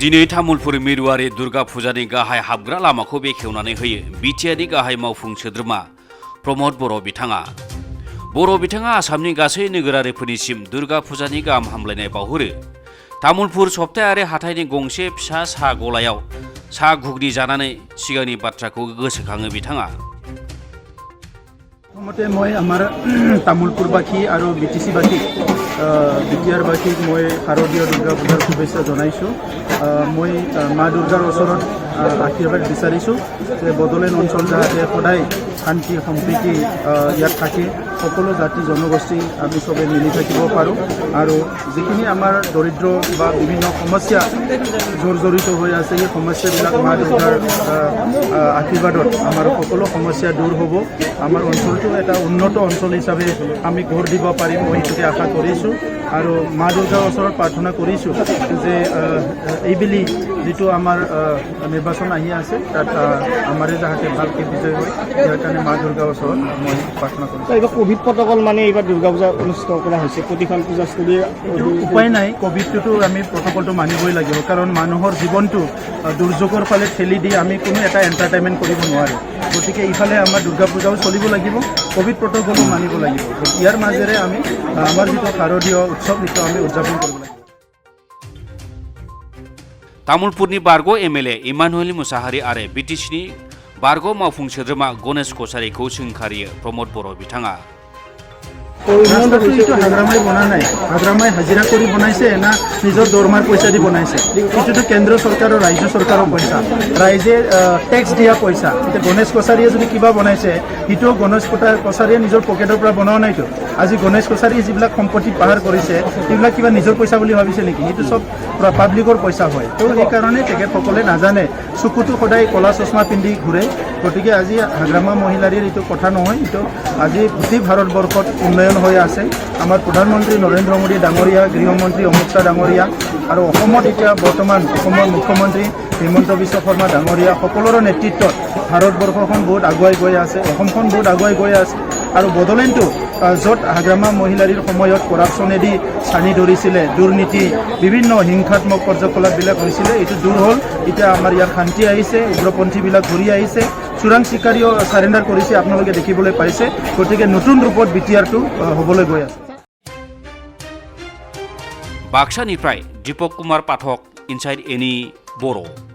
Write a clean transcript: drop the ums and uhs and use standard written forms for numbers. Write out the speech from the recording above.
दिनै तामुलपुर मिरुआरि दुर्गा फुजानि गाहाय हाबग्रा लामाखौ बेखेवनानै होयो बिटिआरनि गाहाय मावफुं सोद्रोमा प्रमद बर' बिथाङा। बर' बिथाङा आसामनि गासै नोगोरारिफोरनिसिम दुर्गा फुजानि गाहाम हामलायनाय बावहरो। तामुलपुर सप्तायारि हाथाइनि गंसे फिसा साहा गलायाव साहा घुगनि जानानै सिगांनि बाथ्राखौ गोसोखाङो बिथाङा। प्रथमते मैं आमार तामुलपुरबासी और बिटिसिबासी बिटिआरबासी मैं शारदीय दुर्गा पूजार शुभेच्छा जनाइছোঁ। मैं मा दुर्गार ओसरत आशीर्बाद विचारिছোঁ जे बडोलेण्ड अंचल जाते सदाय शांति सम्प्रीति इयात थाके सकलो जाति जनगोष्ठी आमी सबे मिली থাকিব पारो और जिखिनि आमार दरिद्र बा विभिन्न समस्या जर्जरित हो आछे ये समस्याबिलाक मा दुर्गार आशीर्वादत आमार सकलो समस्या दूर हब। आमार अंचलটো এটা উন্নত অঞ্চল হিসাবে আমি গঢ় দিব পাৰিম মই এইটোকে আশা কৰিছোঁ আৰু মা দুৰ্গাৰ ওচৰত প্ৰাৰ্থনা কৰিছোঁ যে এইবেলি যিটো আমাৰ নিৰ্বাচন আহি আছে তাত আমাৰে যাতে ভালকৈ বিজয় হয় ইয়াৰ কাৰণে মা দুৰ্গাৰ ওচৰত মই প্ৰাৰ্থনা কৰিছোঁ। এইবাৰ কোভিড প্ৰটকল মানে এইবাৰ দুৰ্গা পূজা অনুষ্ঠিত কৰা হৈছে প্ৰতিখন পূজাস্থলী উপায় নাই কোভিডটোতো আমি প্ৰটকলটো মানিবই লাগিব কাৰণ মানুহৰ জীৱনটো দুৰ্যোগৰ ফালে ঠেলি দি আমি কোনো এটা এণ্টাৰটেইনমেণ্ট কৰিব নোৱাৰোঁ। গতিকে ইফালে আমাৰ দুৰ্গা পূজাও চলিব লাগিব কোভিড প্ৰটকলো মানিব লাগিব। ইয়াৰ মাজেৰে আমি আমাৰ যিটো শাৰদীয় উৎসৱ সেইটো আমি উদযাপন কৰিব লাগিব। तामुलपुरनि बारग' एमएलए इमानुएल मुसाहारि आरो बिटिसिनि बारग' मावफुं सोद्रोमा गणेश कछारीखौ सोंखारियो प्रमद बर' बिथाङा। रास्ताটো এইটো হাগ্ৰামাই বনা নাই, হাগ্ৰামাই হাজিৰা কৰি বনাইছে না নিজৰ দৰমাৰ পইচা দি বনাইছে। এইটোতো কেন্দ্ৰ চৰকাৰ আৰু ৰাজ্য চৰকাৰৰ পইচা, ৰাইজে টেক্স দিয়া পইচা। এতিয়া গণেশ কছাৰীয়ে যদি কিবা বনাইছে সেইটো গণেশ কছাৰীয়ে নিজৰ পকেটৰ পৰা বনোৱা নাইতো। আজি গণেশ কছাৰীয়ে যিবিলাক সম্পত্তি পাহাৰ কৰিছে সেইবিলাক কিবা নিজৰ পইচা বুলি ভাবিছে নেকি? সেইটো চব পাব্লিকৰ পইচা হয়। তো সেইকাৰণে তেখেতসকলে নাজানে, চকুটো সদায় কলা চশমা পিন্ধি ঘূৰে। গতিকে আজি হাগ্ৰামা মহিলাৰীৰ এইটো কথা নহয়, এইটো আজি গোটেই ভাৰতবৰ্ষত উন্নয়ন হৈ আছে। আমাৰ প্ৰধানমন্ত্ৰী নৰেন্দ্ৰ মোদী ডাঙৰীয়া, গৃহমন্ত্ৰী অমিত শ্বাহ ডাঙৰীয়া আৰু অসমত এতিয়া বৰ্তমান অসমৰ মুখ্যমন্ত্ৰী হিমন্ত বিশ্ব শৰ্মা ডাঙৰীয়া সকলোৰে নেতৃত্বত ভাৰতবৰ্ষখন বহুত আগুৱাই গৈ আছে, অসমখন বহুত আগুৱাই গৈ আছে। আৰু বডোলেণ্ডটো য'ত হাগ্ৰামা মহিলাৰীৰ সময়ত কৰাপশ্যনেদি চানি ধৰিছিলে, দুৰ্নীতি বিভিন্ন হিংসাত্মক কাৰ্যকলাপবিলাক হৈছিলে, এইটো দূৰ হ'ল। এতিয়া আমাৰ ইয়াত শান্তি আহিছে, উগ্ৰপন্থীবিলাক ঘূৰি আহিছে, চোৰাং চিকাৰীও চাৰেণ্ডাৰ কৰিছে, আপোনালোকে দেখিবলৈ পাইছে। গতিকে নতুন ৰূপত বিটিআৰটো হ'বলৈ গৈ আছে। बाक्सानिफ्राय दीपक कुमार पाठक, इनसाइड एनि बर'।